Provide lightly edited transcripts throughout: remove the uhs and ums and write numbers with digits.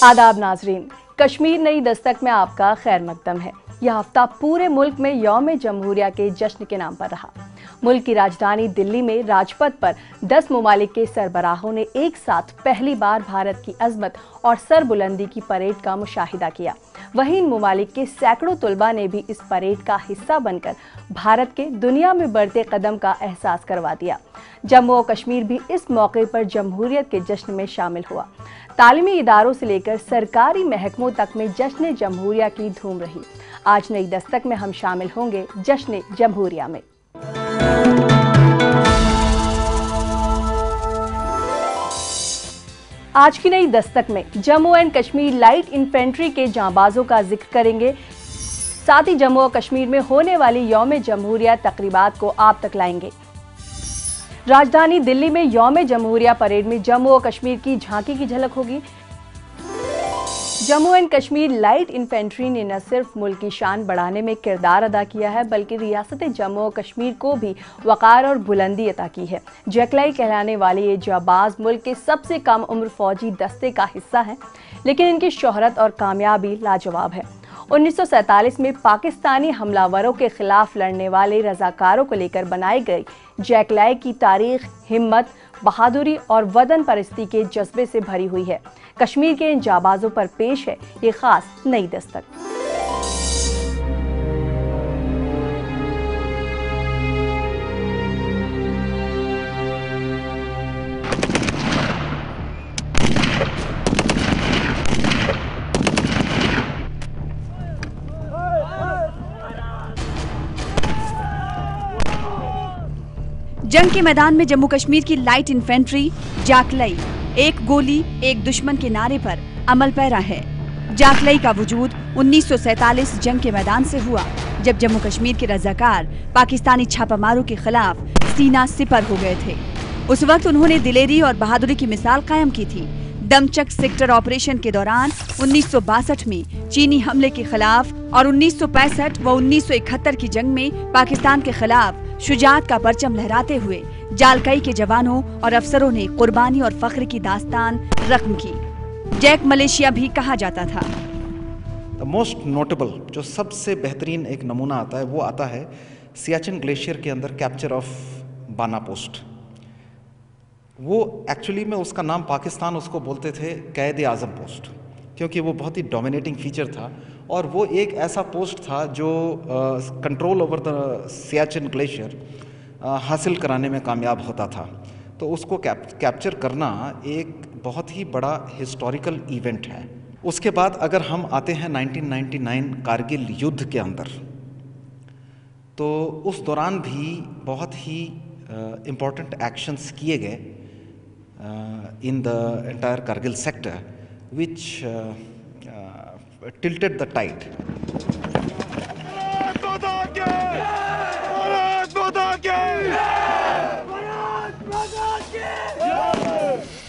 आदाब नाजरीन, कश्मीर नई दस्तक में आपका खैर मकदम है। यह हफ्ता पूरे मुल्क में यौम जमहूरिया के जश्न के नाम पर रहा। मुल्क की राजधानी दिल्ली में राजपथ पर 10 ममालिक के सरबराहों ने एक साथ पहली बार भारत की अजमत और सरबुलंदी की परेड का मुशाहिदा किया। वहीं इन ममालिक के सैकड़ों तुलबा ने भी इस परेड का हिस्सा बनकर भारत के दुनिया में बढ़ते कदम का एहसास करवा दिया। जम्मू और कश्मीर भी इस मौके पर जमहूरियत के जश्न में शामिल हुआ। तालीमी इदारों से लेकर सरकारी महकमों तक में जश्न जमहूरिया की धूम रही। आज नई दस्तक में हम शामिल होंगे जश्न जमहूरिया में। आज की नई दस्तक में Jammu and Kashmir light infantry के जांबाजों का जिक्र करेंगे। साथ ही जम्मू और कश्मीर में होने वाली यौम जमहूरिया तकरीबात को आप तक लाएंगे। राजधानी दिल्ली में यौम जमहूरिया परेड में जम्मू और कश्मीर की झांकी की झलक होगी। Jammu and Kashmir light infantry ने न सिर्फ मुल्क की शान बढ़ाने में किरदार अदा किया है, बल्कि रियासत जम्मू और कश्मीर को भी वक़ार और बुलंदी अता की है। जैकलाई कहलाने वाले ये जाबाज मुल्क के सबसे कम उम्र फौजी दस्ते का हिस्सा हैं, लेकिन इनकी शोहरत और कामयाबी लाजवाब है। 1947 में पाकिस्तानी हमलावरों के खिलाफ लड़ने वाले रजाकारों को लेकर बनाई गई जैकलाई की तारीख हिम्मत, बहादुरी और वतन परस्ती के जज्बे से भरी हुई है। कश्मीर के इन जाबाजों पर पेश है ये खास नई दस्तक। जंग के मैदान में जम्मू कश्मीर की लाइट इन्फेंट्री जाकलई एक गोली एक दुश्मन के नारे पर अमल पैरा है। जाकलई का वजूद 1947 जंग के मैदान से हुआ, जब जम्मू कश्मीर के रजाकार पाकिस्तानी छापामारों के खिलाफ सीना सिपर हो गए थे। उस वक्त उन्होंने दिलेरी और बहादुरी की मिसाल कायम की थी। दमचक सेक्टर ऑपरेशन के दौरान 1962 में चीनी हमले के खिलाफ और 1965 व 1971 की जंग में पाकिस्तान के खिलाफ शुजाअत का परचम लहराते हुए जालकई के जवानों और अफसरों ने कुर्बानी और फख्र की दास्तान रकम की। जैक मलेशिया भी कहा जाता था। द मोस्ट नोटेबल, जो सबसे बेहतरीन एक नमूना आता है, वो आता है सियाचिन ग्लेशियर के अंदर कैप्चर ऑफ बाना पोस्ट। वो एक्चुअली में उसका नाम पाकिस्तान उसको बोलते थे कैद आज़म पोस्ट, क्योंकि वो बहुत ही डोमिनेटिंग फीचर था और वो एक ऐसा पोस्ट था जो control over the Siachen glacier हासिल कराने में कामयाब होता था। तो उसको कैप्चर करना एक बहुत ही बड़ा हिस्टोरिकल इवेंट है। उसके बाद अगर हम आते हैं 1999 कारगिल युद्ध के अंदर, तो उस दौरान भी बहुत ही इम्पॉर्टेंट एक्शंस किए गए in the entire Kargil sector, which tilted the tide.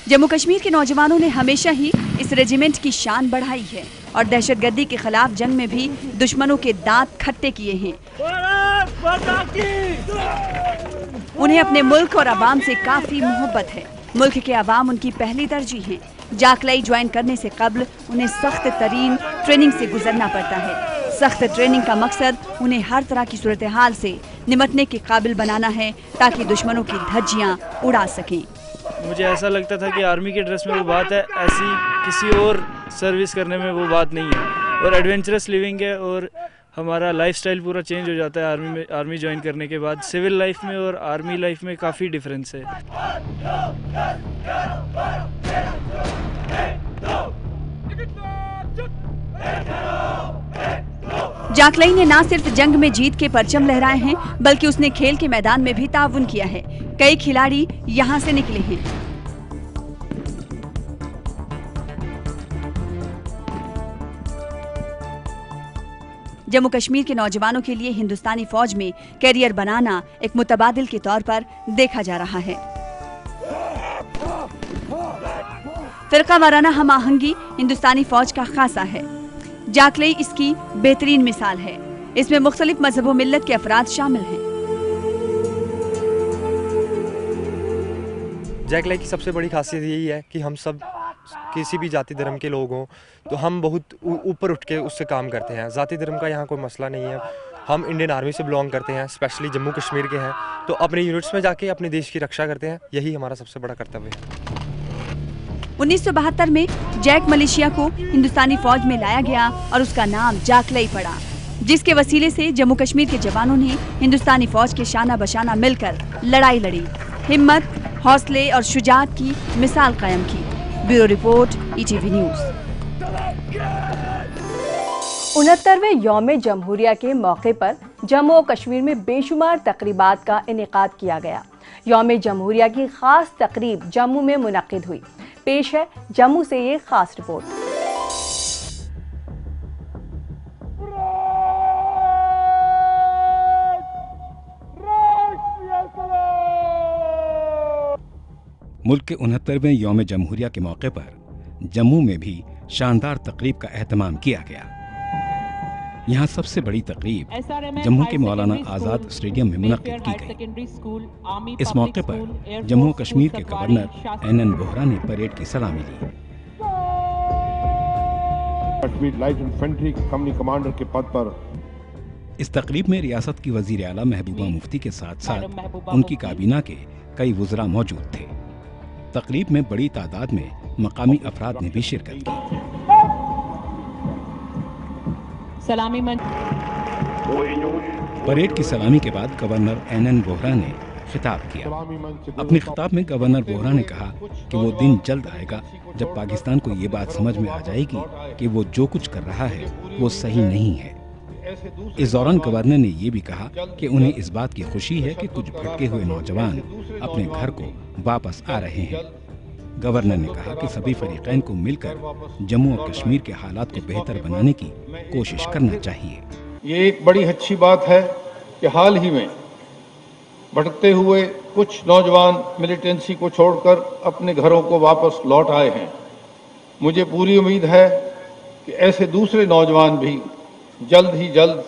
Jammu Kashmir के नौजवानों ने हमेशा ही इस रेजिमेंट की शान बढ़ाई है और दहशतगर्दी के खिलाफ जंग में भी दुश्मनों के दांत खट्टे किए हैं। उन्हें अपने मुल्क और अवाम से काफी मोहब्बत है। मुल्क के अवाम उनकी पहली तरजीह है। जाकलई ज्वाइन करने से कब्ल उन्हें सख्त तरीन ट्रेनिंग से गुजरना पड़ता है। सख्त ट्रेनिंग का मकसद उन्हें हर तरह की सूरत हाल से निपटने के काबिल बनाना है, ताकि दुश्मनों की धज्जियां उड़ा सकें। मुझे ऐसा लगता था कि आर्मी के ड्रेस में वो बात है, ऐसी किसी और सर्विस करने में वो बात नहीं है। और एडवेंचरस लिविंग है और हमारा लाइफस्टाइल पूरा चेंज हो जाता है आर्मी ज्वाइन करने के बाद। सिविल लाइफ में और आर्मी लाइफ में काफ़ी डिफरेंस है। जाकलई ने न सिर्फ जंग में जीत के परचम लहराए हैं, बल्कि उसने खेल के मैदान में भी ताउन किया है। कई खिलाड़ी यहाँ से निकले हैं। जम्मू कश्मीर के नौजवानों के लिए हिंदुस्तानी फौज में कैरियर बनाना एक मुतबादिल के तौर पर देखा जा रहा है। फिरका वाराना हम आहंगी हिंदुस्तानी फौज का खासा है। जाकलई इसकी बेहतरीन मिसाल है। इसमें मुख्तलिफ मजहब मिल्लत के अफराद शामिल हैं। जैकलाई की सबसे बड़ी खासियत यही है कि हम सब किसी भी जाति धर्म के लोग हों तो हम बहुत ऊपर उठ के उससे काम करते हैं। जाति धर्म का यहाँ कोई मसला नहीं है। हम इंडियन आर्मी से बिलोंग करते हैं, स्पेशली जम्मू कश्मीर के हैं, तो अपने यूनिट्स में जाके अपने देश की रक्षा करते हैं। यही हमारा सबसे बड़ा कर्तव्य है। 1972 में जैक मलेशिया को हिंदुस्तानी फौज में लाया गया और उसका नाम जाकलई पड़ा, जिसके वसीले से जम्मू कश्मीर के जवानों ने हिंदुस्तानी फौज के शाना बशाना मिलकर लड़ाई लड़ी, हिम्मत, हौसले और शुजाअत की मिसाल कायम की। Bureau report, ETV news. 69वें यौम जमहूरिया के मौके पर जम्मू और कश्मीर में बेशुमार तकरीबात का इनेकाद किया गया। यौम जमहूरिया की खास तकरीब जम्मू में मुनक्किद हुई। पेश है जम्मू से ये खास रिपोर्ट। मुल्क के 69वें यौम जमहूरिया के मौके पर जम्मू में भी शानदार तकरीब का एहतमाम किया गया। यहाँ सबसे बड़ी तकरीब जम्मू के मौलाना आज़ाद स्टेडियम में मुनक्किद की गई। इस मौके पर जम्मू कश्मीर के गवर्नर NN बोहरा ने परेड की सलामी ली। Kashmir light infantry company commander के पद पर इस तकरीब में रियासत की वजीर आला महबूबा मुफ्ती के साथ साथ उनकी काबीना के कई वज़रा मौजूद थे। तकरीब में बड़ी तादाद में मकामी अफराद ने भी शिरकत की। परेड की सलामी के बाद गवर्नर NN बोहरा ने खिताब किया। अपने खिताब में गवर्नर बोहरा ने कहा कि वो दिन जल्द आएगा जब पाकिस्तान को ये बात समझ में आ जाएगी कि वो जो कुछ कर रहा है वो सही नहीं है। इस दौरान गवर्नर ने ये भी कहा कि उन्हें इस बात की खुशी है कि कुछ भटके हुए नौजवान अपने घर को वापस आ रहे हैं। गवर्नर ने कहा कि सभी फरीकैन को मिलकर जम्मू और कश्मीर के हालात को बेहतर बनाने की कोशिश करना चाहिए। ये एक बड़ी अच्छी बात है कि हाल ही में भटकते हुए कुछ नौजवान मिलिटेंसी को छोड़कर अपने घरों को वापस लौट आए हैं। मुझे पूरी उम्मीद है कि ऐसे दूसरे नौजवान भी जल्द ही जल्द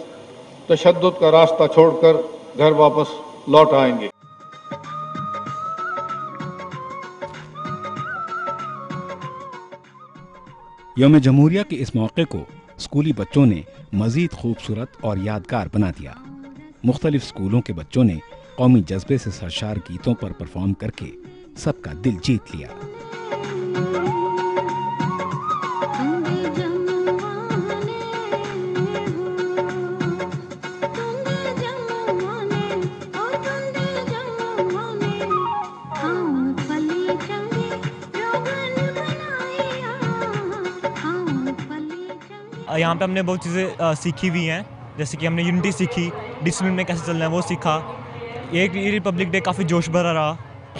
तशद्दुद का रास्ता छोड़कर घर वापस लौट आएंगे। यौम जमहूरिया के इस मौके को स्कूली बच्चों ने मजीद खूबसूरत और यादगार बना दिया। मुख्तलिफ स्कूलों के बच्चों ने कौमी जज्बे से सरशार गीतों पर परफॉर्म करके सबका दिल जीत लिया। यहाँ पे हमने बहुत चीज़ें सीखी हुई हैं, जैसे कि हमने यूनिटी सीखी, डिसिप्लिन में कैसे चलना है वो सीखा। ये रिपब्लिक डे काफ़ी जोश भरा रहा।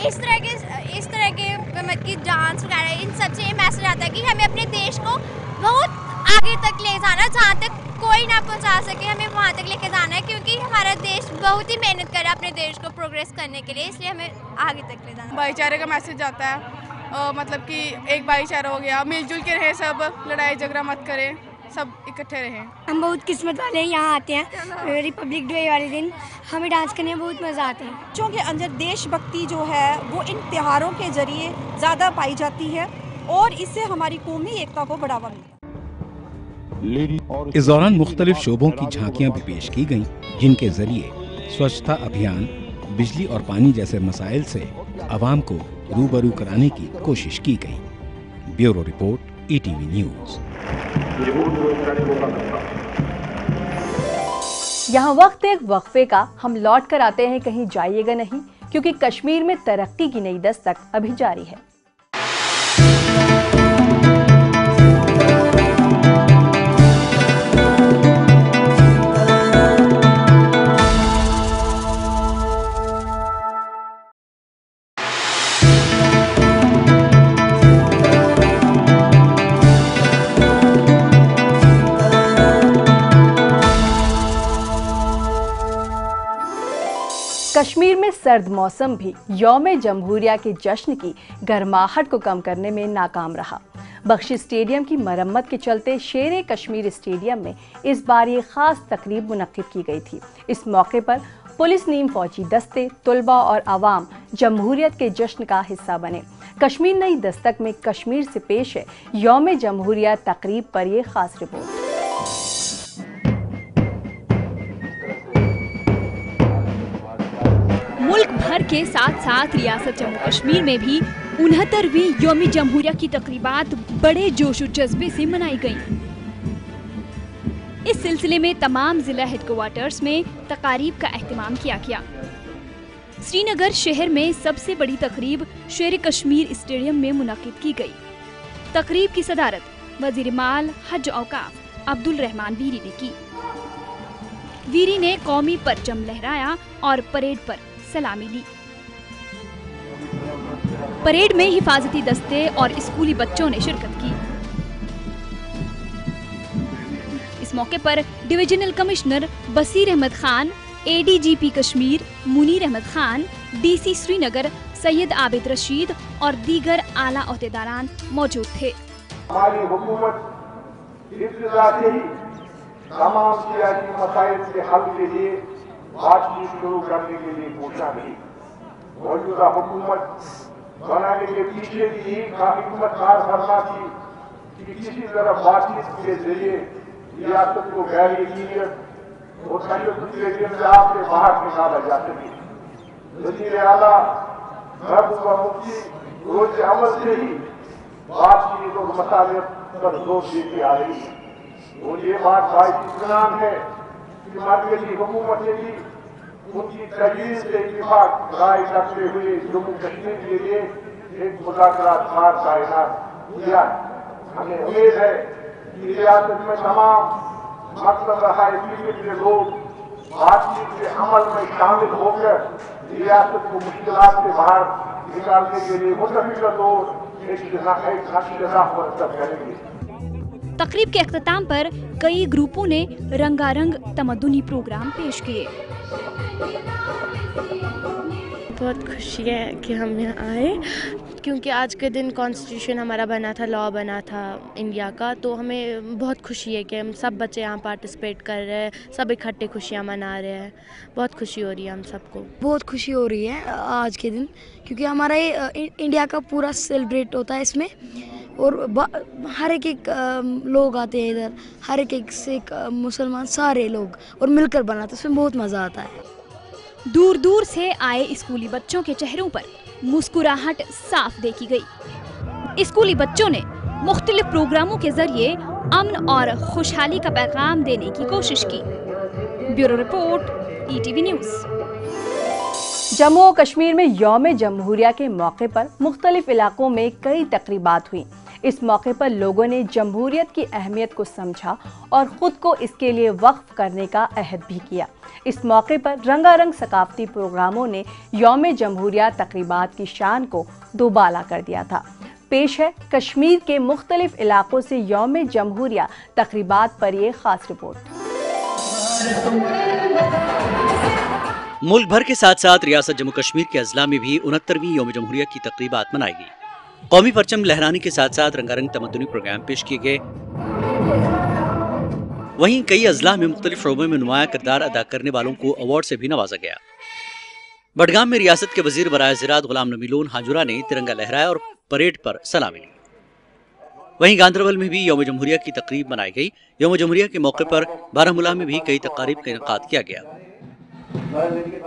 इस तरह के मतलब कि डांस वगैरह इन सब से ये मैसेज आता है कि हमें अपने देश को बहुत आगे तक ले जाना, जहाँ तक कोई ना पहुँचा सके हमें वहाँ तक लेके जाना है, क्योंकि हमारा देश बहुत ही मेहनत करे अपने देश को प्रोग्रेस करने के लिए, इसलिए हमें आगे तक ले जाना। भाईचारे का मैसेज आता है, मतलब कि एक भाईचारा हो गया, मिलजुल के रहे सब, लड़ाई झगड़ा मत करें, सब इकट्ठे रहें। हम बहुत किस्मत वाले हैं, यहाँ आते हैं रिपब्लिक डे वाले दिन, हमें डांस करने में बहुत मज़ा आता है। बच्चों के अंदर देशभक्ति जो है वो इन त्योहारों के जरिए ज़्यादा पाई जाती है और इससे हमारी कौमी एकता को बढ़ावा मिलता है। इस दौरान मुख्तलिफ शोबों की झांकियां भी पेश की गईं, जिनके जरिए स्वच्छता अभियान, बिजली और पानी जैसे मसाइल से आवाम को रूबरू कराने की कोशिश की गई। Bureau report, ETV news. यहाँ वक्त एक वक्फे का, हम लौट कर आते हैं, कहीं जाइएगा नहीं, क्योंकि कश्मीर में तरक्की की नई दस्तक अभी जारी है। कश्मीर में सर्द मौसम भी यौम जमहूरिया के जश्न की गर्माहट को कम करने में नाकाम रहा। बख्शी स्टेडियम की मरम्मत के चलते शेर कश्मीर स्टेडियम में इस बार ये खास तकरीब मुनक्किद की गई थी। इस मौके पर पुलिस, नीम फौजी दस्ते, तुलबा और आवाम जमहूरियत के जश्न का हिस्सा बने। कश्मीर नई दस्तक में कश्मीर से पेश है यौम जमहूरिया तकरीब पर ये खास रिपोर्ट। मुल्क भर के साथ साथ रियासत जम्मू कश्मीर में भी 69वीं यौम जमहूरिया की तकरीबात बड़े जोश और जज्बे से मनाई गईं। इस सिलसिले में तमाम जिला हेडक्वार्टर्स में तकारीब का एहतमाम किया गया। श्रीनगर शहर में सबसे बड़ी तकरीब शेर कश्मीर स्टेडियम में मुनक्किद की गई। तकरीब की सदारत वजीर माल हज औकाफ अब्दुल रहमान वीरी ने की। वीरी ने कौमी परचम लहराया और परेड पर सलामी ली। परेड में हिफाजती दस्ते और स्कूली बच्चों ने शिरकत की। इस मौके पर डिविजनल कमिश्नर बसीर अहमद खान, एडीजीपी कश्मीर मुनीर अहमद खान, डीसी श्रीनगर सैयद आबिद रशीद और दीगर आला ओहदेदारान मौजूद थे। हमारी हुकूमत इब्तिदा से ही तमाम सियासी मसाइल के हल के लिए बातचीत शुरू करने के लिए पूछा गई। मौजूदा हुकूमत बनाने के पीछे भी हिम्मतदार करना थी कि किसी तरह बातचीत के जरिए रियासत को गैर यकीनियत और संयुक्त इंतजाम से बाहर निकाला जा सके। वज़ीर आला महबूबा मुफ्ती रोज अमल से ही बातचीत और मसालियत पर जोर देती आ रही है और ये बात बाइस इत्मीनान है कि मरकजी हुकूमत ने भी उनकी तजवीज़ से इत्तिफाक राय करते हुए जम्मू कश्मीर के लिए एक मुज़ाकरात कायनात किया। हमें उम्मीद है कि रियासत में तमाम मतलब रहा के लोग बातचीत के अमल में शामिल होकर रियासत को मुश्किलात से बाहर निकालने के लिए मुतफिका तौर एक नक्शेदार मरतब करेंगे। तकरीब के अख्ताम पर कई ग्रुपों ने रंगारंग तमद्दुनी प्रोग्राम पेश किए। बहुत खुशी है कि हम यहाँ आए, क्योंकि आज के दिन कॉन्स्टिट्यूशन हमारा बना था, लॉ बना था इंडिया का, तो हमें बहुत खुशी है कि हम सब बच्चे यहाँ पार्टिसिपेट कर रहे हैं, सब इकट्ठे खुशियाँ मना रहे हैं। बहुत खुशी हो रही है हम सबको। बहुत खुशी हो रही है आज के दिन, क्योंकि हमारा ये इंडिया का पूरा सेलिब्रेट होता है इसमें, और हर एक लोग आते हैं इधर, हर एक सिख मुसलमान सारे लोग और मिलकर बनाते हैं, उसमें बहुत मज़ा आता है। दूर दूर से आए स्कूली बच्चों के चेहरों पर मुस्कुराहट साफ देखी गई। स्कूली बच्चों ने मुख्तलिफ प्रोग्रामों के जरिए अमन और खुशहाली का पैगाम देने की कोशिश की। Bureau report, ETV news. Jammu और कश्मीर में यौम जमहूरिया के मौके पर मुख्तलिफ इलाकों में कई तकरीबात हुई। इस मौके पर लोगों ने जमहूरियत की अहमियत को समझा और ख़ुद को इसके लिए वक्फ करने का अहद भी किया। इस मौके पर रंगारंग सकाफती प्रोग्रामों ने यौम जमहूरिया तकरीबात की शान को दोबाला कर दिया था। पेश है कश्मीर के मुख्तलिफ इलाकों से यौम जमहूरिया तकरीबात पर ये खास रिपोर्ट। मुल्क भर के साथ साथ रियासत जम्मू कश्मीर के अजला में भी 69वीं यौम जमहूरिया की तकरीबात मनाई गई। कौमी परचम लहराने के साथ साथ रंगारंग तमद्दुनी प्रोग्राम पेश किए गए। वहीं कई अजला में मुख्तलिफ शोबों में नुमाया किरदार अदा करने वालों को अवार्ड से भी नवाजा गया। बडगाम में रियासत के वजीर बराए ज़राअत गुलाम नबी लोन हाजुरा ने तिरंगा लहराया और परेड पर सलामी ली। वहीं गांधरबल में भी यौम जमहूरिया की तकरीब मनाई गई। यौम जमहूरिया के मौके पर बारामूला में भी कई तकारीब का इनेकाद किया गया।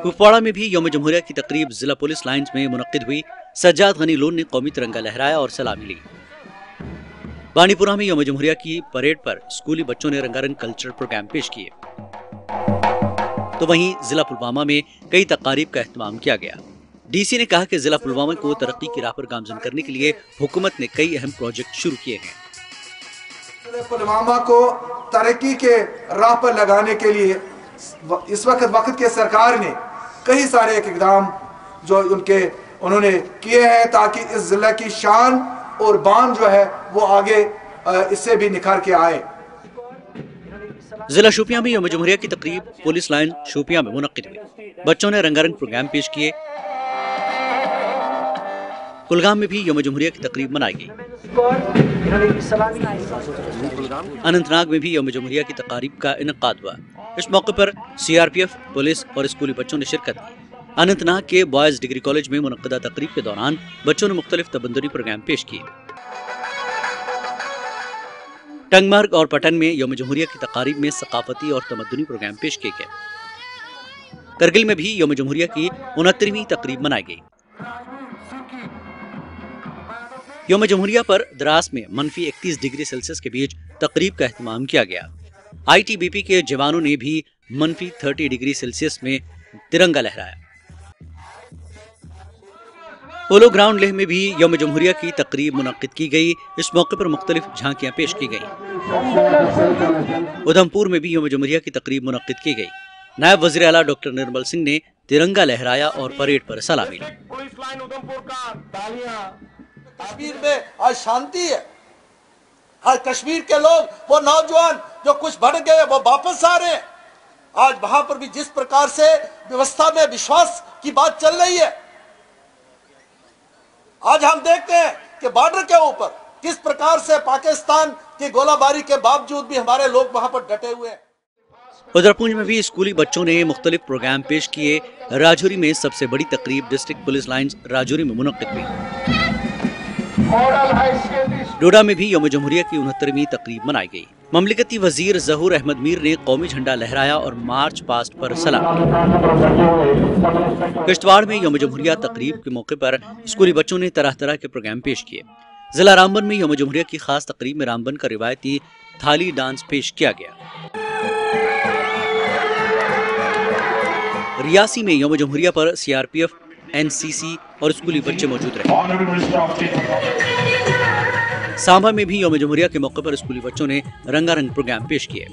कुपवाड़ा में भी यौम जमहूरिया की तकरीब जिला पुलिस लाइन्स में मुनक्किद हुई। सज्जाद गनी लोन ने कौमी तिरंगा लहराया और सलामी ली। बानीपुरा में यौम जमहूरिया की परेड पर स्कूली बच्चों ने रंगारंग कल्चरल प्रोग्राम पेश किए। तो वहीं जिला पुलवामा में कई तकारीब का एहतमाम किया गया। डीसी ने कहा कि जिला पुलवामा को तरक्की की राह पर गामजन करने के लिए हुकूमत ने कई अहम प्रोजेक्ट शुरू किए हैं। पुलवामा को तरक्की के राह पर लगाने के लिए इस वक्त के सरकार ने कई सारे इकदाम जो उन्होंने किए हैं, ताकि इस जिला की शान और बान जो है वो आगे इससे भी निखार के आए। जिला शोपियां में यौम जमहूरिया की तकरीब पुलिस लाइन शोपियां में मुनक्किद हुई। बच्चों ने रंगारंग प्रोग्राम पेश किए। कुलगाम में भी यौम जमहूरिया की तकरीब मनाई गई। अनंतनाग में भी यौम जमहूरिया की तकारीब का इनेकाद हुआ। इस मौके पर CRPF, पुलिस और स्कूली बच्चों ने शिरकत की। अनंतनाग के बॉयज डिग्री कॉलेज में मुनक्कदा तकरीब के दौरान बच्चों ने मुख्तलिफ तबंदुरी प्रोग्राम पेश किए। टंगमर्ग और पटन में यौम जमहूरिया की तकारीब में सकाफती और तमद्दुनी प्रोग्राम पेश किए गए। करगिल में भी यौम जमहूरिया की 69वीं तकरीब मनाई गई। यौम जमहूरिया पर द्रास में -31 डिग्री सेल्सियस के बीच तकरीब का एहतमाम किया गया। ITBP के जवानों ने भी -30 डिग्री सेल्सियस में तिरंगा लहराया। पोलो ग्राउंड लेह में भी यौम जमहूरिया की तकरीब मुनक्किद की गई। इस मौके पर मुख्तलिफ झांकियां पेश की गईं। उधमपुर में भी यौम जमहूरिया की तकरीब मुनक्किद की गई। नायब वज़ीर आला डॉक्टर निर्मल सिंह ने तिरंगा लहराया और परेड पर सलामी ली। कश्मीर में आज शांति है। आज कश्मीर के लोग, वो नौजवान जो कुछ बढ़ गए, वो वापस आ रहे हैं। आज वहां पर भी जिस प्रकार से व्यवस्था में विश्वास की बात चल रही है, आज हम देखते हैं कि बॉर्डर के ऊपर किस प्रकार से पाकिस्तान की गोलाबारी के बावजूद भी हमारे लोग वहां पर डटे हुए हैं। उधर पुंछ में भी स्कूली बच्चों ने मुख्तलिफ प्रोग्राम पेश किए। राजौरी में सबसे बड़ी तकरीब डिस्ट्रिक्ट पुलिस लाइन्स राजौरी में मुनक्किद हुई। डोडा में भी यौम जमहूरिया की 69वीं तकरीब मनाई गई। ममलिकती वजीर ज़हूर अहमद मीर ने कौमी झंडा लहराया और मार्च पास्ट पर सलाम। किश्तवाड़ में यौम जमहूरिया तकरीब के मौके पर स्कूली बच्चों ने तरह तरह के प्रोग्राम पेश किए। जिला रामबन में यौम जमहूरिया की खास तकरीब में रामबन का रिवायती थाली डांस पेश किया गया। रियासी में यौम जमहूरिया पर CRPF, NCC और स्कूली बच्चे मौजूद रहे। सांबा में भी यौम जमहूरिया के मौके पर स्कूली बच्चों ने रंगारंग प्रोग्राम पेश किए।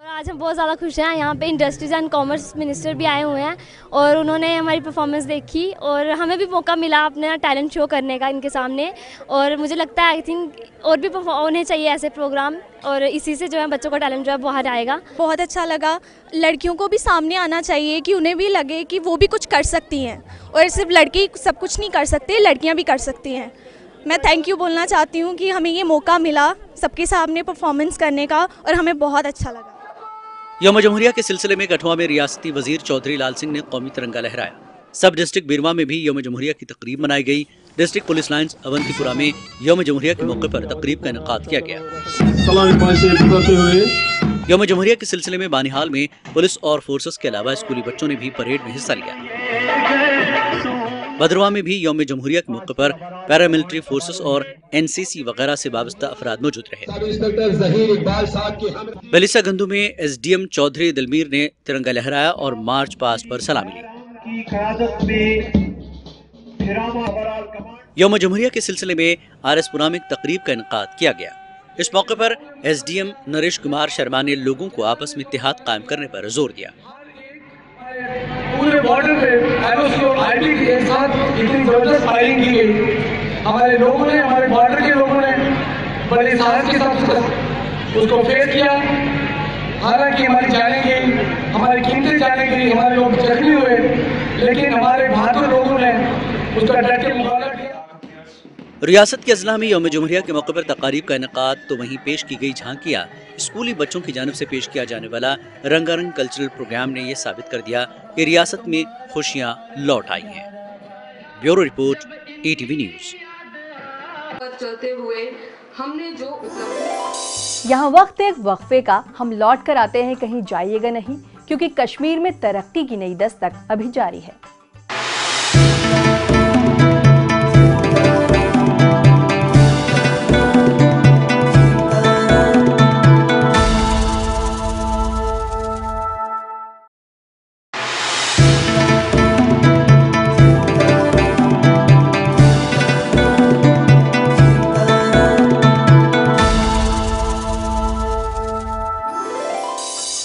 आज हम बहुत ज़्यादा खुश हैं। यहाँ पे इंडस्ट्रीज एंड कॉमर्स मिनिस्टर भी आए हुए हैं और उन्होंने हमारी परफॉर्मेंस देखी और हमें भी मौका मिला अपना टैलेंट शो करने का इनके सामने। और मुझे लगता है आई थिंक और भी होने चाहिए ऐसे प्रोग्राम, और इसी से जो है बच्चों का टैलेंट जो है बाहर आएगा। बहुत अच्छा लगा। लड़कियों को भी सामने आना चाहिए कि उन्हें भी लगे कि वो भी कुछ कर सकती हैं, और सिर्फ लड़की सब कुछ नहीं कर सकते, लड़कियाँ भी कर सकती हैं। मैं थैंक यू बोलना चाहती हूँ कि हमें ये मौका मिला सबके सामने परफॉर्मेंस करने का, और हमें बहुत अच्छा लगा। यौम जमहूरिया के सिलसिले में कठुआ में रियासती वजीर चौधरी लाल सिंह ने कौमी तिरंगा लहराया। सब डिस्ट्रिक्ट बिरवा में भी यौम जमहूरिया की तकरीब मनाई गई। डिस्ट्रिक्ट पुलिस लाइन्स अवंतीपुरा में यौम जमहूरिया के मौके पर तकरीब का इनेकाद किया गया। यौम जमहूरिया के सिलसिले में बानिहाल में पुलिस और फोर्सेस के अलावा स्कूली बच्चों ने भी परेड में हिस्सा लिया। भद्रवा में भी यौम जमहूरिया के मौके पर पैरामिलिट्री फोर्सेस और NCC वगैरह से वाबस्ता अफराद मौजूद रहे। बलिसा गंदू में SDM चौधरी दिलमीर ने तिरंगा लहराया और मार्च पास्ट पर सलामी ली। यौम जमहूरिया के सिलसिले में RS पुरा में तकरीब का इनेकाद किया गया। इस मौके पर SDM नरेश कुमार शर्मा ने लोगों को आपस में इत्तेहाद कायम करने पर जोर दिया। पूरे बॉर्डर पे IOC और IT के साथ इतनी जबरदस्त फायरिंग की गई। हमारे लोगों ने, हमारे बॉर्डर के लोगों ने बड़े साहस के साथ उसको फेस किया। हालांकि हमारी जानें गई, हमारी कीमतें जाने गई, हमारे लोग जख्मी हुए, लेकिन हमारे बहादुर लोगों ने उसका डट के मुकाबला किया। रियासत के अजला में यौम जमहूरिया के मौके पर तकारीब का इनेकाद तो वहीं पेश की गई झांकियाँ स्कूली बच्चों की जानिब से पेश किया जाने वाला रंगारंग कल्चरल प्रोग्राम ने यह साबित कर दिया कि रियासत में खुशियाँ लौट आई हैं। Bureau report ATV news. चलते हुए हमने जो यहाँ वक्त एक वक्फे का, हम लौट कर आते हैं, कहीं जाइएगा नहीं, क्योंकि कश्मीर में तरक्की की नई दस्तक अभी जारी है।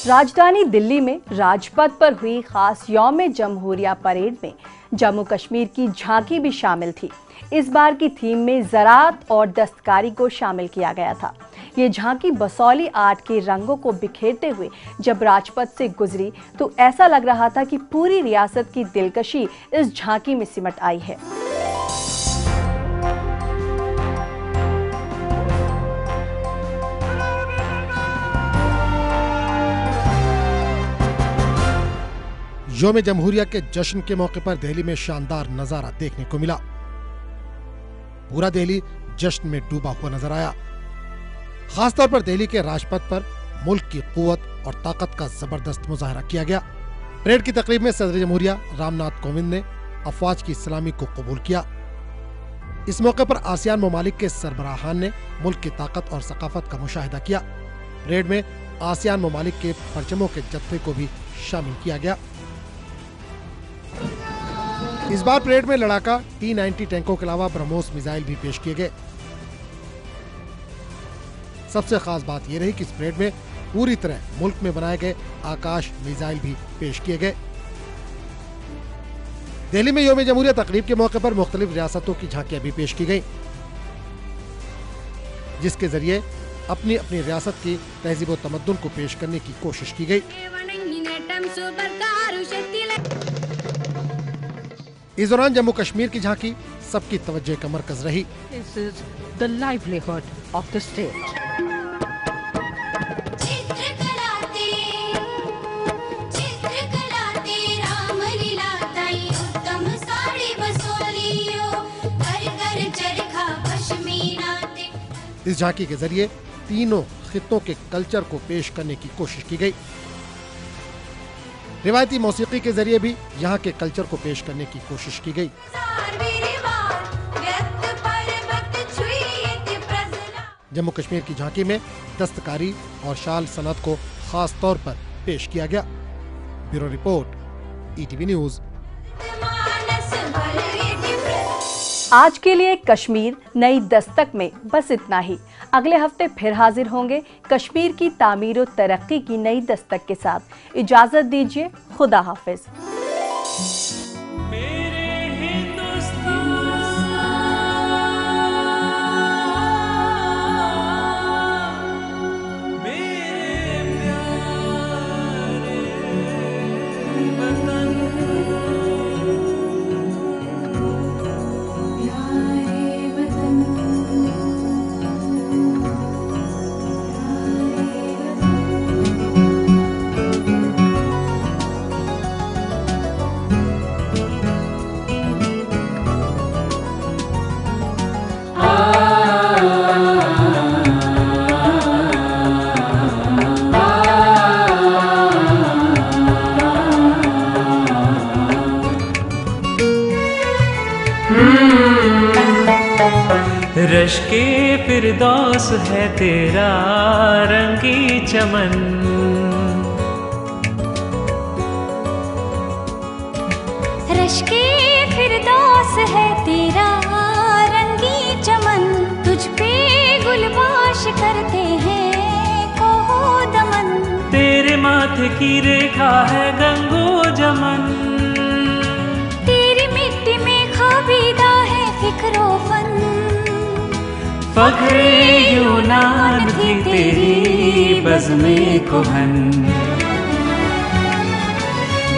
राजधानी दिल्ली में राजपथ पर हुई खास यौम जमहूरिया परेड में जम्मू कश्मीर की झांकी भी शामिल थी। इस बार की थीम में ज़राअत और दस्तकारी को शामिल किया गया था। ये झांकी बसौली आर्ट के रंगों को बिखेरते हुए जब राजपथ से गुजरी तो ऐसा लग रहा था कि पूरी रियासत की दिलकशी इस झांकी में सिमट आई है। यौम जमहूरिया के जश्न के मौके पर दिल्ली में शानदार नजारा देखने को मिला। पूरा दिल्ली जश्न में डूबा हुआ नजर आया। खासतौर पर दिल्ली के राजपथ पर मुल्क की कुव्वत और ताकत का जबरदस्त मुजाहरा किया गया। परेड की तकरीब में सदर जमहूरिया रामनाथ कोविंद ने अफवाज की सलामी को कबूल किया। इस मौके पर आसियान ममालिक के सरबराहान ने मुल्क की ताकत और सकाफत का मुशाहिदा किया। परेड में आसियान ममालिक के परचमों के जत्थे को भी शामिल किया गया। इस बार परेड में लड़ाका T-90 टैंकों के अलावा ब्रह्मोस मिसाइल भी पेश किए गए। सबसे खास बात यह रही कि इस परेड में पूरी तरह मुल्क में बनाए गए आकाश मिसाइल भी पेश किए गए। दिल्ली में यौम जमहूरिया तकरीब के मौके पर मुख्तलिफ रियासतों की झांकियां भी पेश की गई, जिसके जरिए अपनी अपनी रियासत की तहजीब व तमद्दुन को पेश करने की कोशिश की गई। इस दौरान जम्मू कश्मीर की झांकी सबकी तवज्जो का मरकज रही। This is the livelihood of the state. इस झांकी के जरिए तीनों खित्तों के कल्चर को पेश करने की कोशिश की गई। रिवायती मौसीकी के जरिए भी यहाँ के कल्चर को पेश करने की कोशिश की गई। जम्मू कश्मीर की झांकी में दस्तकारी और शाल सनत को खास तौर पर पेश किया गया। Bureau report, ETV news. आज के लिए कश्मीर नई दस्तक में बस इतना ही। अगले हफ्ते फिर हाजिर होंगे कश्मीर की तामीर और तरक्की की नई दस्तक के साथ। इजाजत दीजिए, खुदा हाफिज। रश्के फिरदौस है तेरा रंगी चमन, रश्के फिरदौस है तेरा रंगी चमन, तुझ पे गुलबाश करते हैं कोहो दमन, तेरे माथे की रेखा है गंगो जमन, तेरी मिट्टी में खाबीदा है फिक्रो फन, फख्रे यूनान थी तेरी बज़्मे कुहन।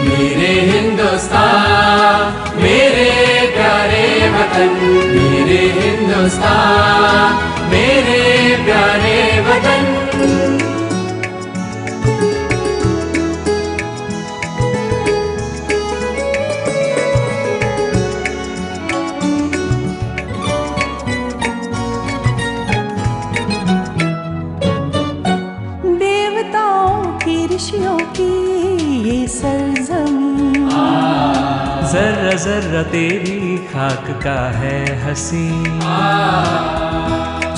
मेरे हिंदुस्तान मेरे प्यारे वतन, मेरे हिंदुस्तान मेरे प्यारे वतन। जर्रा जर्रा तेरी खाक का है हसी,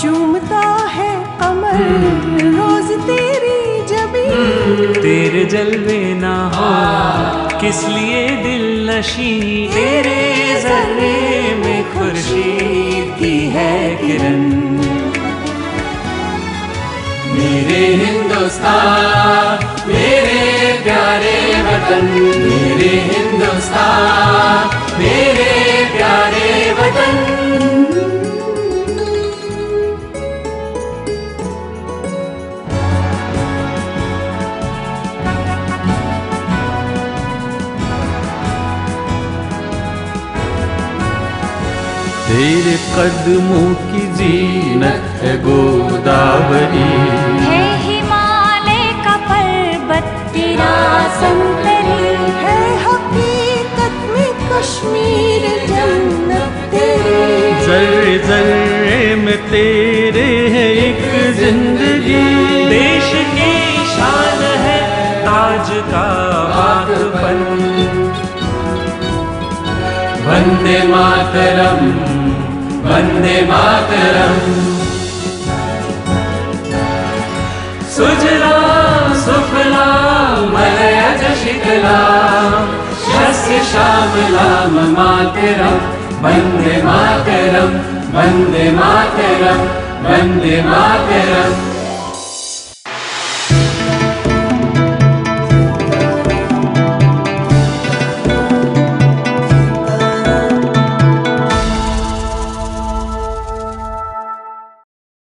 चूमता है कमर रोज तेरी जबी, तेरे जलवे ना हो किस लिए दिल नशी, तेरे जर्रे में खुर्शीद की है किरण। मेरे हिंदुस्तान मेरे प्यारे वतन, मेरे हिंदुस्तान मेरे प्यारे वतन। तेरे कदमों की जीनत है गोदावरी, है हिमालय का पर्वत तेरा संतरी, है हक कश्मीर जन्नत तेरी। जर्रे जर्रे में तेरे है एक जिंदगी, देश की शान है ताज का बागपन। वंदे मातरम, वंदे मातरम। सुजलां सुफलां मलयज शीतलां, शस्य श्यामलां मातरम। वंदे मातरम, वंदे मातरम, वंदे मातरम।